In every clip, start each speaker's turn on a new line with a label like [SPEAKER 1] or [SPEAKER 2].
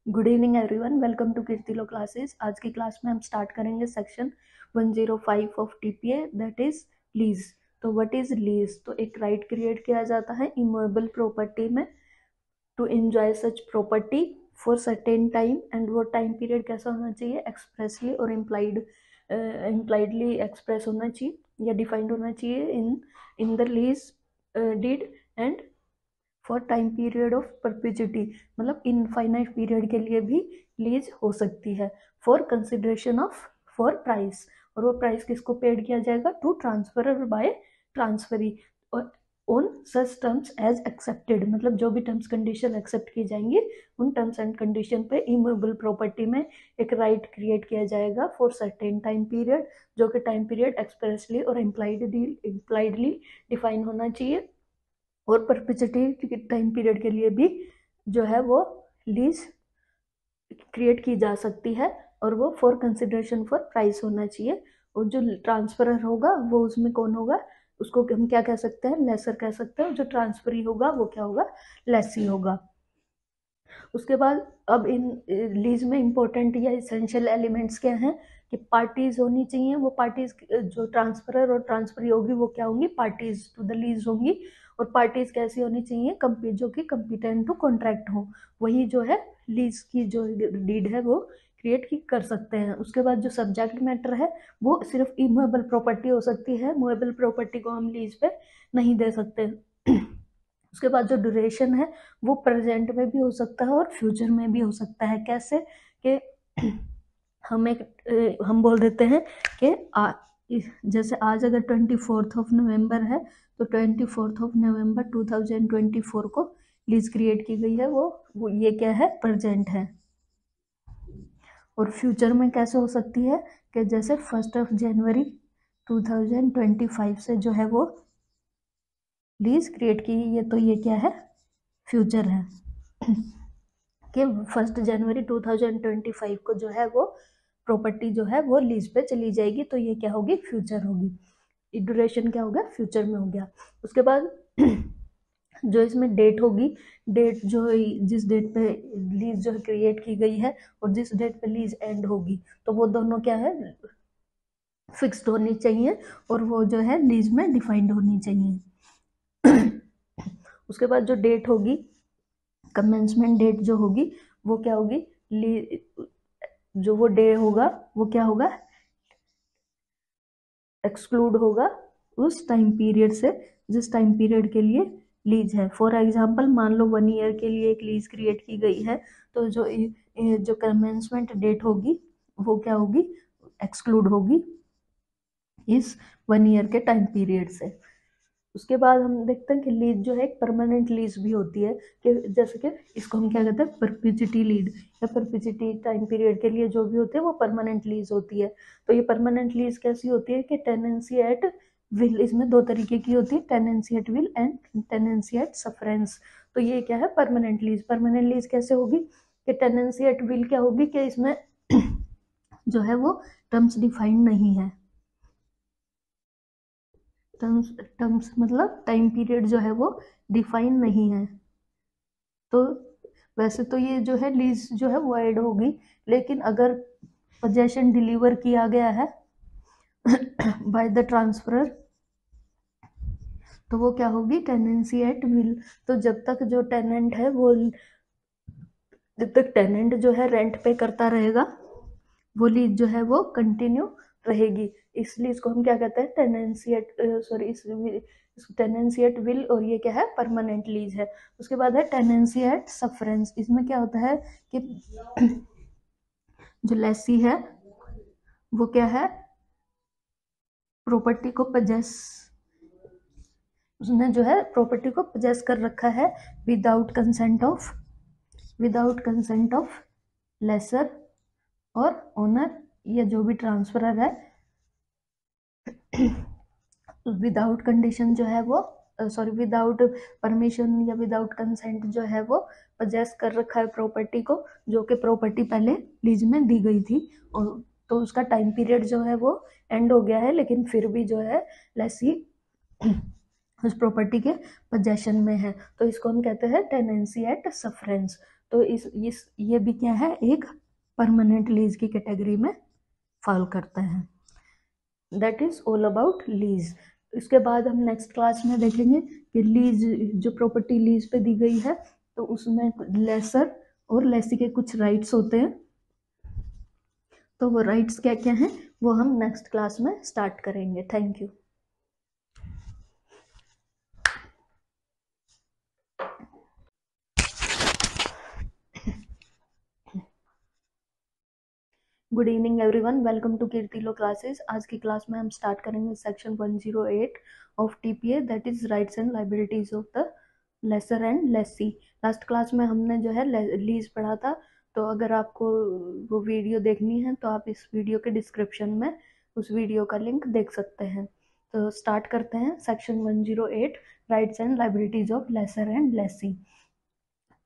[SPEAKER 1] Good evening everyone, welcome to Kirti law classes. आज की class में हम स्टार्ट करेंगे section 105 of TPA, that is lease. तो व्हाट इज लीज? तो एक राइट क्रिएट किया जाता है इमूवेबल प्रॉपर्टी में to enjoy such property for certain time, and वो टाइम पीरियड कैसा होना चाहिए? एक्सप्रेसली और इम्प्लाइडली एक्सप्रेस होना चाहिए या डिफाइंड होना चाहिए in the lease deed, and for time period of perpetuity, मतलब इनफाइनाइट पीरियड के लिए भी लीज हो सकती है। For consideration of for price, और वो प्राइस किसको पेड किया जाएगा? To transferor by transferee on such terms as accepted, मतलब जो भी टर्म्स कंडीशन एक्सेप्ट की जाएंगी उन टर्म्स एंड कंडीशन पे इमूवेबल प्रॉपर्टी में एक राइट क्रिएट किया जाएगा फॉर सर्टेन टाइम पीरियड, जो कि टाइम पीरियड एक्सप्रेसली और इम्प्लाइडली डिफाइन होना चाहिए। और परपेचुटी टाइम पीरियड के लिए भी जो है वो लीज क्रिएट की जा सकती है, और वो फॉर कंसिडरेशन फॉर प्राइस होना चाहिए। और जो ट्रांसफरर होगा वो उसमें कौन होगा? उसको हम क्या कह सकते हैं? लेसर कह सकते हैं। जो ट्रांसफरी होगा वो क्या होगा? लेसी होगा। उसके बाद अब इन लीज में इंपॉर्टेंट या इसेंशियल एलिमेंट्स क्या हैं कि पार्टीज होनी चाहिए। वो पार्टीज जो ट्रांसफरर और ट्रांसफरी होगी वो क्या होंगी? पार्टीज टू द लीज होंगी। और पार्टीज कैसी होनी चाहिए? जो कि कंपिटेंट टू कॉन्ट्रैक्ट हो, वही जो है लीज की जो डीड है वो क्रिएट की कर सकते हैं। उसके बाद जो सब्जेक्ट मैटर है वो सिर्फ इमूवेबल प्रॉपर्टी हो सकती है, मूवेबल प्रॉपर्टी को हम लीज पे नहीं दे सकते। उसके बाद जो ड्यूरेशन है वो प्रेजेंट में भी हो सकता है और फ्यूचर में भी हो सकता है। कैसे कि हम बोल देते हैं कि जैसे आज अगर 24 ऑफ नवंबर है तो 24 ऑफ नवंबर 2024 को लीज क्रिएट की गई है, वो ये क्या है? प्रेजेंट है। और फ्यूचर में कैसे हो सकती है कि जैसे 1 जनवरी 2025 से जो है वो लीज क्रिएट की, ये तो ये क्या है? फ्यूचर है कि 1 जनवरी 2025 को जो है वो प्रॉपर्टी जो है वो लीज पे चली जाएगी, तो ये क्या होगी? फ्यूचर होगी। ड्यूरेशन क्या हो गया? फ्यूचर में हो गया। उसके बाद जो इसमें डेट होगी, डेट जो जिस डेट पे लीज जो क्रिएट की गई है और जिस डेट पे लीज एंड होगी, तो वो दोनों क्या है? फिक्स्ड होनी चाहिए, और वो जो है लीज में डिफाइंड होनी चाहिए। उसके बाद जो डेट होगी, कमेंसमेंट डेट जो होगी वो क्या होगी? जो वो डे होगा वो क्या होगा? एक्सक्लूड होगा उस टाइम पीरियड से जिस टाइम पीरियड के लिए लीज है। फॉर एग्जांपल मान लो 1 ईयर के लिए एक लीज क्रिएट की गई है, तो जो कमेंसमेंट डेट होगी वो क्या होगी? एक्सक्लूड होगी इस 1 ईयर के टाइम पीरियड से। उसके बाद हम देखते हैं कि लीज जो है एक परमानेंट लीज भी होती है, कि जैसे कि इसको हम क्या कहते हैं? परपेचुटी लीड या परपेचुटी टाइम पीरियड के लिए जो भी होते हैं वो परमानेंट लीज होती है। तो ये परमानेंट लीज कैसी होती है कि टेनेंसी एट विल, इसमें दो तरीके की होती है, tenancy at will and tenancy at sufferance. तो ये क्या है? Permanent lease. परमानेंट लीज कैसे होगी कि टेनेंसी एट विल क्या होगी कि इसमें जो है वो टर्म्स डिफाइंड नहीं है। टर्म्स मतलब टाइम पीरियड जो है वो डिफाइन नहीं है। तो वैसे तो ये जो है लीज जो है वो ऐड होगी, लेकिन अगर पोजेशन डिलीवर किया गया है बाय द ट्रांसफरर तो वो क्या होगी? Tenancy at will. तो जब तक जो टेनेंट है वो, जब तक टेनेंट जो है रेंट पे करता रहेगा वो लीज जो है वो कंटिन्यू रहेगी। इसलिए इसको हम क्या कहते हैं? टेनेंसी एट, सॉरी, इस टेनेंसी एट विल, और ये क्या है? परमानेंट लीज है। उसके बाद है टेनेंसी एट सफरेंस। इसमें क्या होता है कि जो लेसी है वो क्या है? प्रॉपर्टी को पजेस, उसने जो है प्रॉपर्टी को पजेस कर रखा है विदाउट कंसेंट ऑफ लेसर और ओनर, या जो भी ट्रांसफरर है, विदाउट कंडीशन जो है वो, सॉरी, विदाउट परमिशन या विदाउट कंसेंट जो है वो पजेस कर रखा है प्रॉपर्टी को, जो कि प्रॉपर्टी पहले लीज में दी गई थी। और तो उसका टाइम पीरियड जो है वो एंड हो गया है, लेकिन फिर भी जो है लेसी उस प्रॉपर्टी के पोजेशन में है, तो इसको हम कहते हैं टेनेंसी एट सफरेंस। तो इस ये भी क्या है, एक परमानेंट लीज की कैटेगरी में फॉल करता है। That is all about lease. इसके बाद हम नेक्स्ट क्लास में देखेंगे कि लीज, जो प्रॉपर्टी लीज पे दी गई है तो उसमें लेसर और लेसी के कुछ राइट्स होते हैं, तो वो राइट्स क्या क्या हैं वो हम नेक्स्ट क्लास में स्टार्ट करेंगे। Thank you. Good evening everyone, welcome to Kirti law classes. आज की क्लास में हम स्टार्ट करेंगे section 108 of TPA, that is rights and liabilities of the lessor and lessee. Last class में हमने जो है लीज पढ़ा था, तो अगर आपको वो वीडियो देखनी है तो आप इस वीडियो के डिस्क्रिप्शन में उस वीडियो का लिंक देख सकते हैं। तो स्टार्ट करते हैं section 108 rights and liabilities of lessor and lessee.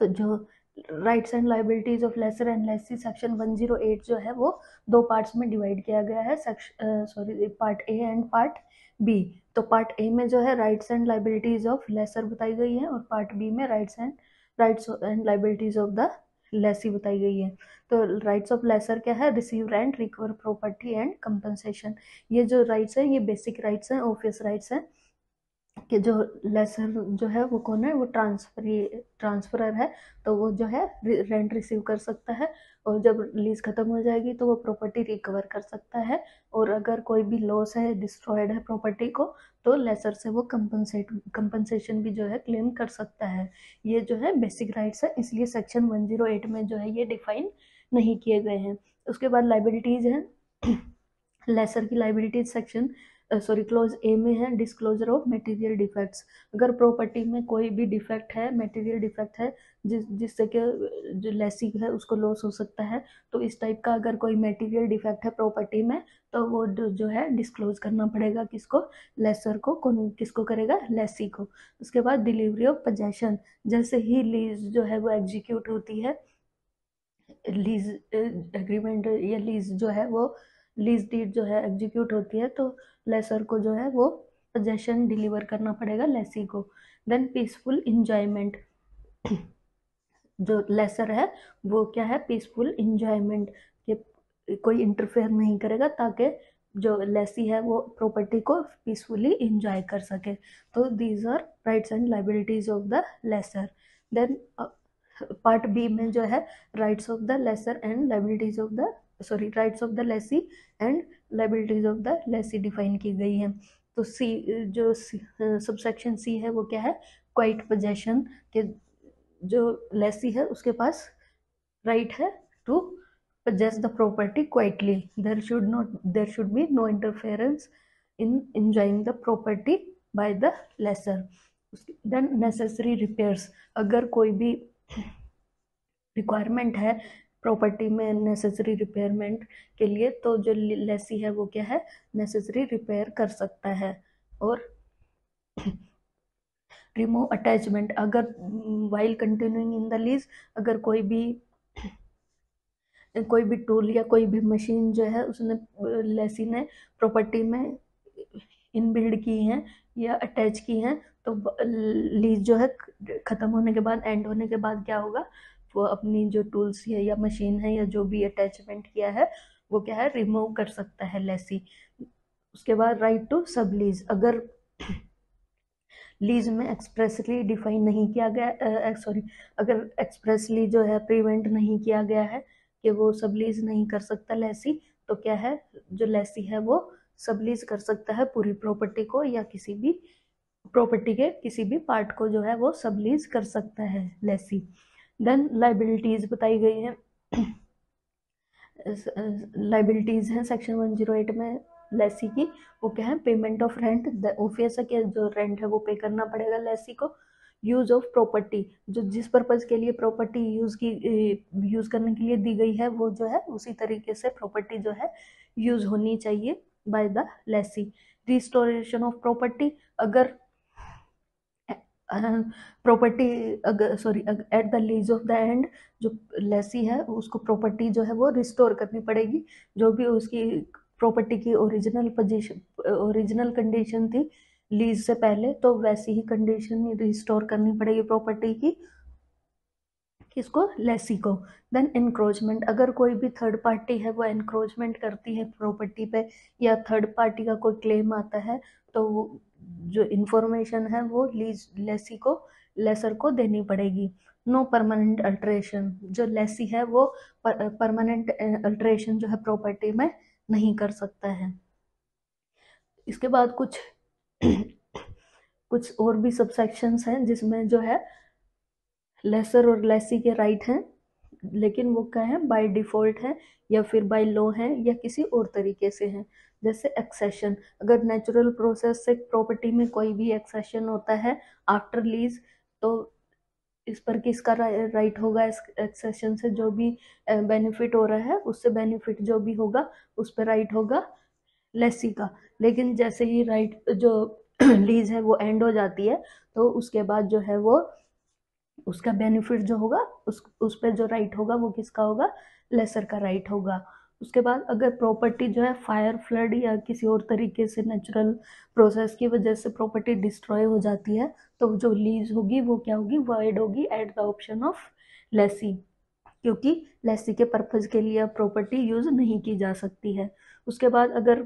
[SPEAKER 1] तो जो rights and liabilities of lessor and lessee section 108 जो है वो दो पार्ट्स में डिवाइड किया गया है, part A and part B. तो पार्ट ए में जो है rights and liabilities of lessor बताई गई है, और पार्ट बी में rights and liabilities of the lessee बताई गई है। तो राइट्स ऑफ लेसर क्या है, receive rent, recover property and compensation. ये जो राइट्स है ये बेसिक राइट्स हैं, ऑब्वियस राइट्स हैं कि जो लेसर जो है वो कौन है, वो ट्रांसफरर है, तो वो जो है रेंट रिसीव कर सकता है, और जब लीज खत्म हो जाएगी तो वो प्रॉपर्टी रिकवर कर सकता है, और अगर कोई भी लॉस है, डिस्ट्रॉयड है प्रॉपर्टी को, तो लेसर से वो कंपनसेशन भी जो है क्लेम कर सकता है। ये जो है बेसिक राइट्स है, इसलिए सेक्शन 108 में जो है ये डिफाइन नहीं किए गए हैं। उसके बाद लाइबिलिटीज है। लेसर की लाइबिलिटीज सेक्शन क्लोज ए में है, डिस्क्लोजर ऑफ मटेरियल डिफेक्ट्स। अगर प्रॉपर्टी में कोई भी डिफेक्ट है, मटेरियल डिफेक्ट है, जिससे कि जो लेसी है उसको लॉस हो सकता है, तो इस टाइप का अगर कोई मटेरियल डिफेक्ट है प्रॉपर्टी में, तो वो जो है डिस्क्लोज करना पड़ेगा किसको, लेसर को। कौन किसको करेगा, लेसी को। उसके बाद डिलीवरी ऑफ पोजेशन, जैसे ही लीज जो है वो एग्जीक्यूट होती है, लीज एग्रीमेंट या लीज जो है वो लीज डीड जो है एग्जीक्यूट होती है, तो लेसर को जो है वो पोजेशन डिलीवर करना पड़ेगा लेसी को। देन पीसफुल इंजॉयमेंट, जो लेसर है वो क्या है, पीसफुल इंजॉयमेंट, कि कोई इंटरफेयर नहीं करेगा ताकि जो लेसी है वो प्रॉपर्टी को पीसफुली इंजॉय कर सके। तो these are rights and liabilities of the lessor. Then part B में जो है rights of the lessor and liabilities of the rights of the lessee and liabilities of the lessee define की गई है। तो सी, जो सबसेक्शन सी है वो क्या है, क्वाइट पोजेशन, के जो लेसी है उसके पास राइट है to possess the property quietly. There should be no interference in enjoying the property by the lessor. Then necessary repairs, अगर कोई भी रिक्वायरमेंट है प्रॉपर्टी में नेसेसरी रिपेयरमेंट के लिए, तो जो लेसी है वो क्या है, नेसेसरी रिपेयर कर सकता है। और रिमूव अटैचमेंट, अगर while continuing in the lease, अगर कोई भी टूल या कोई भी मशीन जो है उसने लेसी ने प्रॉपर्टी में इनबिल्ड की हैं या अटैच की हैं, तो लीज जो है ख़त्म होने के बाद, एंड होने के बाद क्या होगा, वो अपनी जो टूल्स है या मशीन है या जो भी अटैचमेंट किया है वो क्या है, रिमूव कर सकता है लेसी। उसके बाद राइट टू सब लीज, अगर लीज में एक्सप्रेसली डिफाइन नहीं किया गया, अगर एक्सप्रेसली जो है प्रिवेंट नहीं किया गया है कि वो सबलीज नहीं कर सकता लेसी, तो क्या है, जो लेसी है वो सबलीज कर सकता है पूरी प्रॉपर्टी को, या किसी भी प्रॉपर्टी के किसी भी पार्ट को जो है वो सबलीज कर सकता है लेसी। देन लाइबिलिटीज बताई गई है। लाइबिलिटीज हैं सेक्शन 108 में लेसी की, वो क्या है, पेमेंट ऑफ रेंट, ऑब्वियस है कि जो रेंट है वो पे करना पड़ेगा लेसी को। यूज ऑफ प्रॉपर्टी, जो जिस पर्पज के लिए प्रॉपर्टी यूज करने के लिए दी गई है वो जो है उसी तरीके से प्रॉपर्टी जो है यूज होनी चाहिए by the lessee. Restoration of property, अगर property at the lease of the end, जो लेसी है उसको प्रॉपर्टी जो है वो रिस्टोर करनी पड़ेगी, जो भी उसकी प्रॉपर्टी की ओरिजिनल कंडीशन थी लीज से पहले, तो वैसी ही कंडीशन रिस्टोर करनी पड़ेगी प्रॉपर्टी की, किसको, लेसी को। देन एनक्रोचमेंट, अगर कोई भी थर्ड पार्टी है वो एनक्रोचमेंट करती है प्रॉपर्टी पे, या थर्ड पार्टी का कोई क्लेम आता है, तो वो जो इंफॉर्मेशन है वो लीज लेसी को, लेसर को देनी पड़ेगी। नो परमानेंट अल्टरेशन, जो लेसी है वो परमानेंट अल्टरेशन जो है प्रॉपर्टी में नहीं कर सकता है। इसके बाद कुछ कुछ और भी सबसेक्शंस हैं जिसमें जो है लेसर और लेसी के राइट हैं, लेकिन वो क्या है, बाय डिफॉल्ट है या फिर बाय लॉ है या किसी और तरीके से है। जैसे एक्सेशन, अगर नेचुरल प्रोसेस से प्रॉपर्टी में कोई भी एक्सेशन होता है आफ्टर लीज, तो इस पर किसका राइट होगा, इस एक्सेशन से जो भी बेनिफिट हो रहा है उससे बेनिफिट जो भी होगा उस पर राइट होगा लेसी का। लेकिन जैसे ही राइट जो लीज है वो एंड हो जाती है, तो उसके बाद जो है वो उसका बेनिफिट जो होगा उस पर जो राइट होगा वो किसका होगा, लेसर का राइट होगा। उसके बाद अगर प्रॉपर्टी जो है फायर, फ्लड या किसी और तरीके से नेचुरल प्रोसेस की वजह से प्रॉपर्टी डिस्ट्रॉय हो जाती है, तो जो लीज होगी वो क्या होगी, वॉइड होगी at the option of Lesi, क्योंकि लेसी के पर्पज के लिए प्रॉपर्टी यूज नहीं की जा सकती है। उसके बाद अगर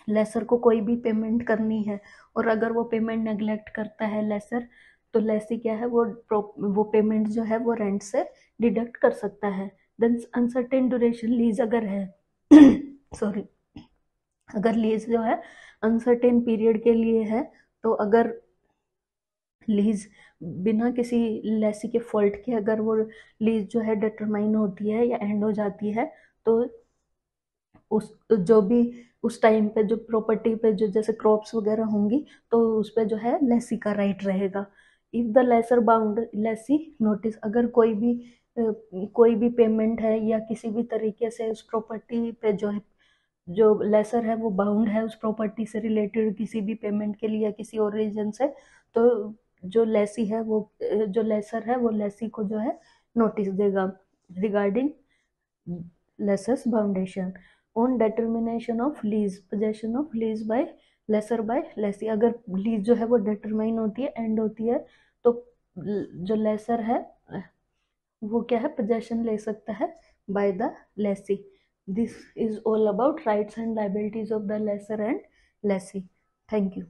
[SPEAKER 1] लेसर को कोई भी पेमेंट करनी है और अगर वो पेमेंट नेग्लेक्ट करता है लेसर, तो लेसी क्या है, वो पेमेंट जो है वो रेंट से डिडक्ट कर सकता है। देन अनसर्टेन ड्यूरेशन लीज अगर है सॉरी, अगर लीज जो है अनसर्टेन पीरियड के लिए है, तो अगर लीज बिना किसी लेसी के फॉल्ट के अगर वो लीज जो है डिटरमाइन होती है या एंड हो जाती है, तो उस जो भी उस टाइम पे जो प्रॉपर्टी पे जो जैसे क्रॉप्स वगैरह होंगी, तो उस पे जो है लेसी का राइट रहेगा। If the lessor bound lessee notice, अगर कोई भी पेमेंट है या किसी भी तरीके से उस प्रॉपर्टी पे जो है, जो लेसर है वो बाउंड है उस प्रॉपर्टी से रिलेटेड किसी भी पेमेंट के लिए या किसी और रीजन से, तो जो लेसी है वो जो लेसर है वो लेसी को जो है नोटिस देगा regarding lessor's boundation on determination of lease, possession of lease by lessor by lessee. अगर लीज जो है वो डिटरमाइन होती है, एंड होती है, तो जो लेसर है वो क्या है, पोजेशन ले सकता है by the lessee. This is all about rights and liabilities of the lessor and lessee. Thank you.